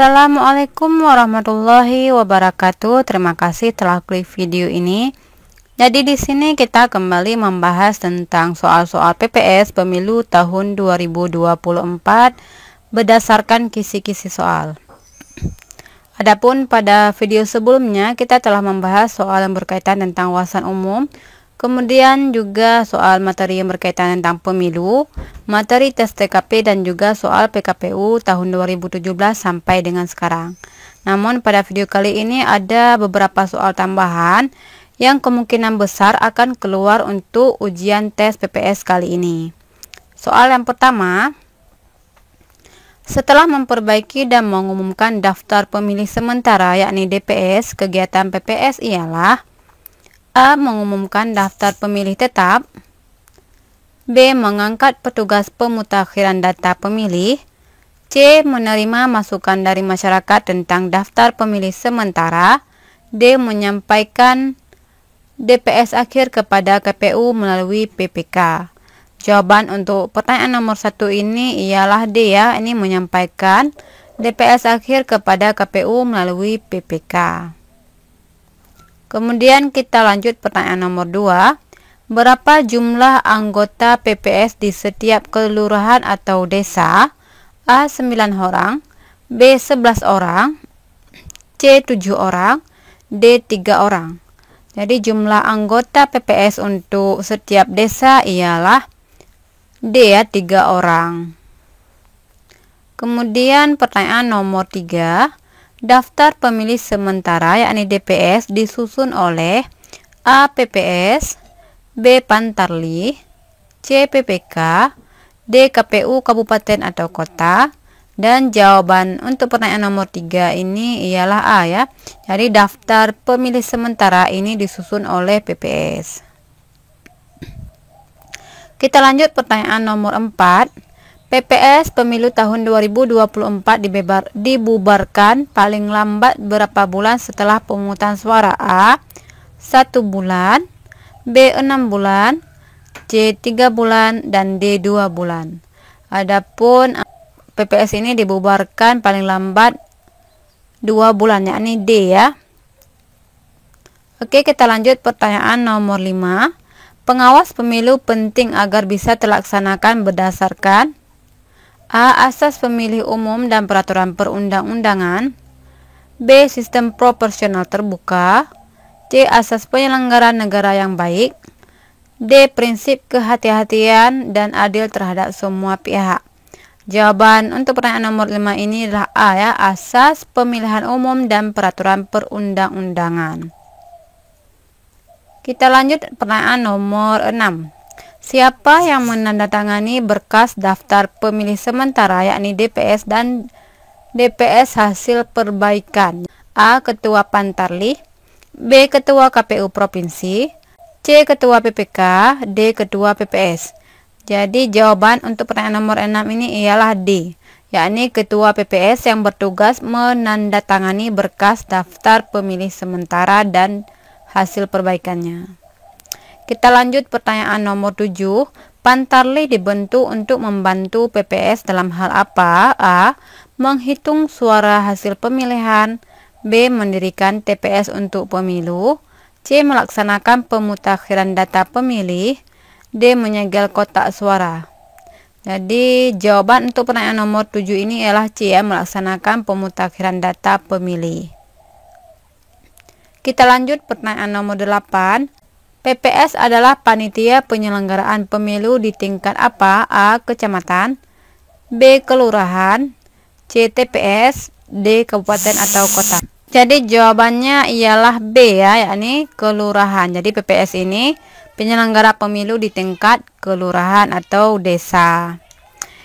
Assalamualaikum warahmatullahi wabarakatuh. Terima kasih telah klik video ini. Jadi di sini kita kembali membahas tentang soal-soal PPS Pemilu tahun 2024 berdasarkan kisi-kisi soal. Adapun pada video sebelumnya kita telah membahas soal yang berkaitan tentang wawasan umum, kemudian juga soal materi yang berkaitan tentang pemilu, materi tes TKP dan juga soal PKPU tahun 2017 sampai dengan sekarang. Namun pada video kali ini ada beberapa soal tambahan yang kemungkinan besar akan keluar untuk ujian tes PPS kali ini. Soal yang pertama, setelah memperbaiki dan mengumumkan daftar pemilih sementara yakni DPS, kegiatan PPS ialah A. Mengumumkan daftar pemilih tetap, B. Mengangkat petugas pemutakhiran data pemilih, C. Menerima masukan dari masyarakat tentang daftar pemilih sementara, D. Menyampaikan DPS akhir kepada KPU melalui PPK. Jawaban untuk pertanyaan nomor 1 ini ialah D ya, ini menyampaikan DPS akhir kepada KPU melalui PPK. Kemudian kita lanjut pertanyaan nomor 2. Berapa jumlah anggota PPS di setiap kelurahan atau desa? A. 9 orang, B. 11 orang, C. 7 orang, D. 3 orang. Jadi jumlah anggota PPS untuk setiap desa ialah D ya, 3 orang. Kemudian pertanyaan nomor 3. Daftar pemilih sementara yakni DPS disusun oleh A. PPS, B. Pantarlih, C. PPK, D. KPU Kabupaten atau Kota. Dan jawaban untuk pertanyaan nomor 3 ini ialah A ya. Jadi daftar pemilih sementara ini disusun oleh PPS. Kita lanjut pertanyaan nomor 4. PPS Pemilu tahun 2024 dibubarkan paling lambat berapa bulan setelah pemungutan suara? A. 1 bulan, B. 6 bulan, C. 3 bulan, dan D. 2 bulan. Adapun PPS ini dibubarkan paling lambat 2 bulan, yakni D ya. Oke, kita lanjut pertanyaan nomor 5. Pengawas pemilu penting agar bisa terlaksanakan berdasarkan A. Asas pemilih umum dan peraturan perundang-undangan, B. Sistem proporsional terbuka, C. Asas penyelenggaraan negara yang baik, D. Prinsip kehati-hatian dan adil terhadap semua pihak. Jawaban untuk pertanyaan nomor 5 ini adalah A ya, asas pemilihan umum dan peraturan perundang-undangan. Kita lanjut pertanyaan nomor 6. Siapa yang menandatangani berkas daftar pemilih sementara yakni DPS dan DPS hasil perbaikan? A. Ketua Pantarlih, B. Ketua KPU Provinsi, C. Ketua PPK, D. Ketua PPS. Jadi jawaban untuk pertanyaan nomor 6 ini ialah D, yakni Ketua PPS yang bertugas menandatangani berkas daftar pemilih sementara dan hasil perbaikannya. Kita lanjut pertanyaan nomor 7. Pantarlih dibentuk untuk membantu PPS dalam hal apa? A. Menghitung suara hasil pemilihan, B. Mendirikan TPS untuk pemilu, C. Melaksanakan pemutakhiran data pemilih, D. Menyegel kotak suara. Jadi jawaban untuk pertanyaan nomor 7 ini ialah C ya, melaksanakan pemutakhiran data pemilih. Kita lanjut pertanyaan nomor 8. PPS adalah panitia penyelenggaraan pemilu di tingkat apa? A. Kecamatan, B. Kelurahan, C. TPS, D. Kabupaten atau kota. Jadi jawabannya ialah B ya, yakni kelurahan. Jadi PPS ini penyelenggara pemilu di tingkat kelurahan atau desa.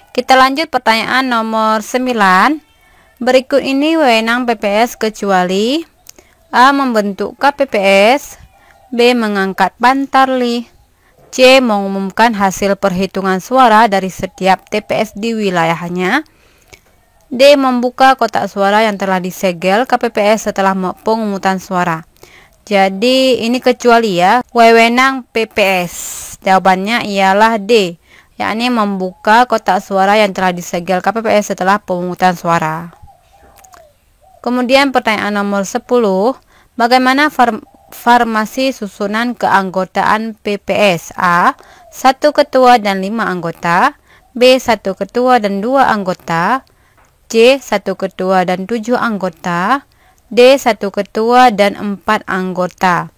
Kita lanjut pertanyaan nomor 9. Berikut ini wewenang PPS kecuali A. Membentuk KPPS, B. Mengangkat Pantarlih, C. Mengumumkan hasil perhitungan suara dari setiap TPS di wilayahnya, D. Membuka kotak suara yang telah disegel KPPS setelah pemungutan suara. Jadi ini kecuali ya, wewenang PPS. Jawabannya ialah D, yakni membuka kotak suara yang telah disegel KPPS setelah pemungutan suara. Kemudian pertanyaan nomor 10, bagaimana formasi susunan keanggotaan PPS? A. 1 ketua dan 5 anggota, B. 1 ketua dan 2 anggota, C. 1 ketua dan 7 anggota, D. 1 ketua dan 4 anggota.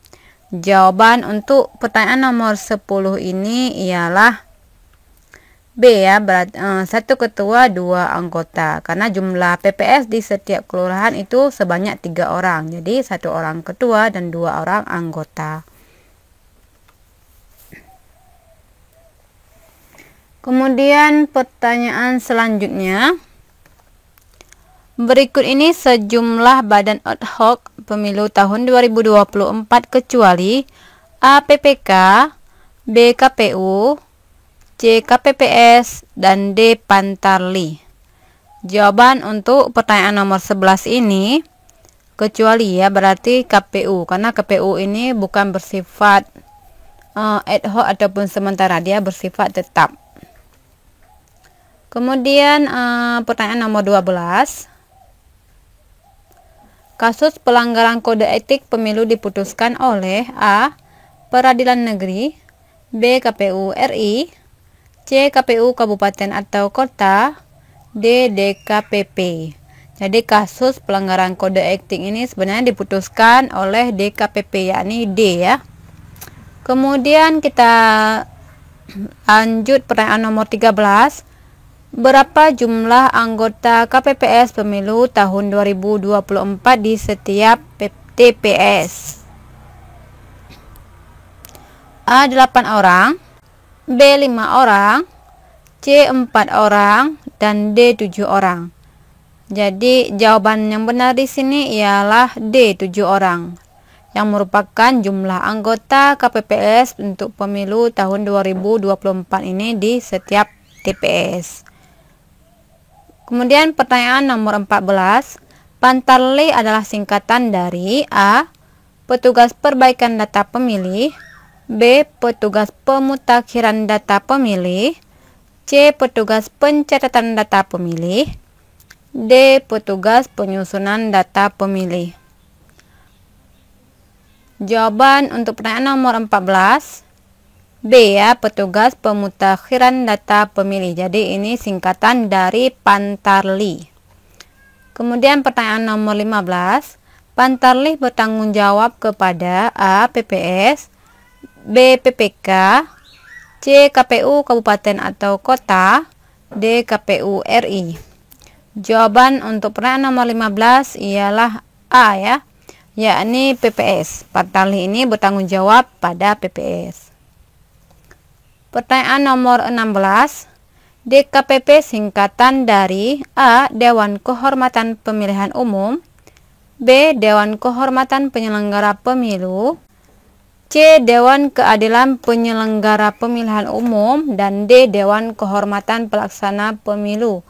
Jawaban untuk pertanyaan nomor 10 ini ialah B ya, 1 ketua 2 anggota, karena jumlah PPS di setiap kelurahan itu sebanyak 3 orang, jadi 1 orang ketua dan 2 orang anggota. Kemudian pertanyaan selanjutnya, berikut ini sejumlah badan ad hoc pemilu tahun 2024 kecuali A. PPK, B. KPU, C. KPPS, dan D. Pantarlih. Jawaban untuk pertanyaan nomor 11 ini kecuali ya, berarti KPU, karena KPU ini bukan bersifat ad hoc ataupun sementara, dia bersifat tetap. Kemudian pertanyaan nomor 12, kasus pelanggaran kode etik pemilu diputuskan oleh A. Peradilan Negeri, B. KPU RI, C. KPU Kabupaten atau Kota, D. DKPP. Jadi kasus pelanggaran kode etik ini sebenarnya diputuskan oleh DKPP, yakni D ya. Kemudian kita lanjut pertanyaan nomor 13. Berapa jumlah anggota KPPS pemilu tahun 2024 di setiap TPS? A. 8 orang, B. 5 orang, C. 4 orang, dan D. 7 orang. Jadi jawaban yang benar di sini ialah D. 7 orang, yang merupakan jumlah anggota KPPS untuk pemilu tahun 2024 ini di setiap TPS. Kemudian pertanyaan nomor 14, Pantarlih adalah singkatan dari A. Petugas Perbaikan Data Pemilih, B. Petugas Pemutakhiran Data Pemilih, C. Petugas Pencatatan Data Pemilih, D. Petugas Penyusunan Data Pemilih. Jawaban untuk pertanyaan nomor 14, B ya, Petugas Pemutakhiran Data Pemilih. Jadi ini singkatan dari Pantarlih. Kemudian pertanyaan nomor 15, Pantarlih bertanggung jawab kepada A. PPS, B. PPK, C. KPU Kabupaten atau Kota, D. KPU RI. Jawaban untuk pertanyaan nomor 15 ialah A ya, yakni PPS. Pantarlih ini bertanggung jawab pada PPS. Pertanyaan nomor 16, DKPP singkatan dari A. Dewan Kehormatan Pemilihan Umum, B. Dewan Kehormatan Penyelenggara Pemilu, C. Dewan Keadilan Penyelenggara Pemilihan Umum, dan D. Dewan Kehormatan Pelaksana Pemilu.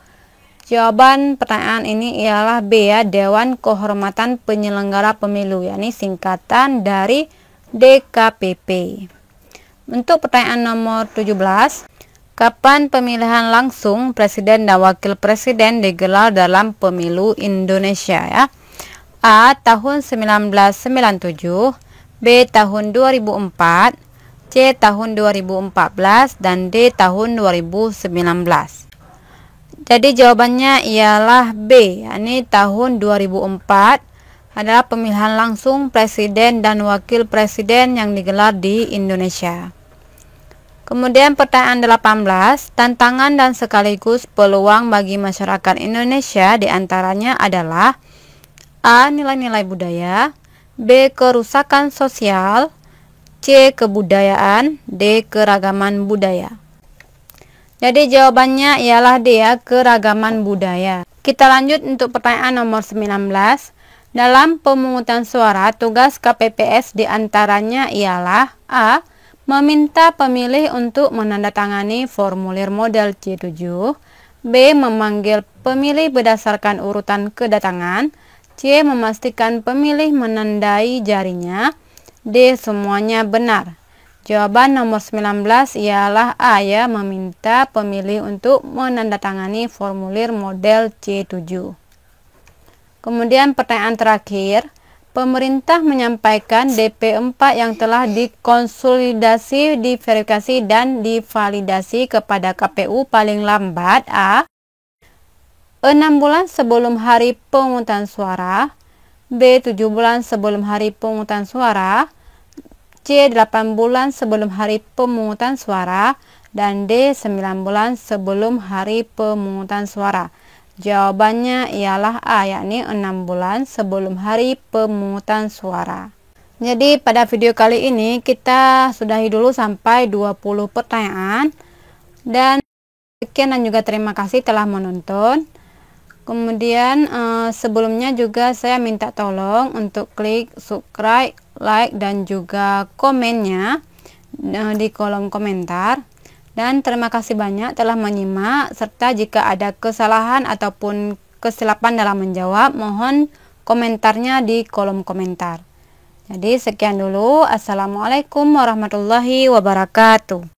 Jawaban pertanyaan ini ialah B ya, Dewan Kehormatan Penyelenggara Pemilu, yakni singkatan dari DKPP. Untuk pertanyaan nomor 17, kapan pemilihan langsung presiden dan wakil presiden digelar dalam pemilu Indonesia ya? A. Tahun 1997, B. Tahun 2004, C. Tahun 2014, dan D. Tahun 2019. Jadi jawabannya ialah B, yakni tahun 2004 adalah pemilihan langsung presiden dan wakil presiden yang digelar di Indonesia. Kemudian pertanyaan 18, tantangan dan sekaligus peluang bagi masyarakat Indonesia diantaranya adalah A. Nilai-nilai budaya, B. Kerusakan sosial, C. Kebudayaan, D. Keragaman budaya. Jadi jawabannya ialah D ya, keragaman budaya. Kita lanjut untuk pertanyaan nomor 19. Dalam pemungutan suara, tugas KPPS diantaranya ialah A. Meminta pemilih untuk menandatangani formulir model C7, B. Memanggil pemilih berdasarkan urutan kedatangan, C. Memastikan pemilih menandai jarinya, D. Semuanya benar. Jawaban nomor 19 ialah A ya, meminta pemilih untuk menandatangani formulir model C7. Kemudian pertanyaan terakhir, pemerintah menyampaikan DP 4 yang telah dikonsolidasi, diverifikasi, dan divalidasi kepada KPU paling lambat A. 6 bulan sebelum hari pemungutan suara, B. 7 bulan sebelum hari pemungutan suara, C. 8 bulan sebelum hari pemungutan suara, dan D. 9 bulan sebelum hari pemungutan suara. Jawabannya ialah A, yakni 6 bulan sebelum hari pemungutan suara. Jadi pada video kali ini kita sudahi dulu sampai 20 pertanyaan. Dan sekian dan juga terima kasih telah menonton. Kemudian sebelumnya juga saya minta tolong untuk klik subscribe, like, dan juga komennya di kolom komentar. Dan terima kasih banyak telah menyimak, serta jika ada kesalahan ataupun kesilapan dalam menjawab, mohon komentarnya di kolom komentar. Jadi sekian dulu. Assalamualaikum warahmatullahi wabarakatuh.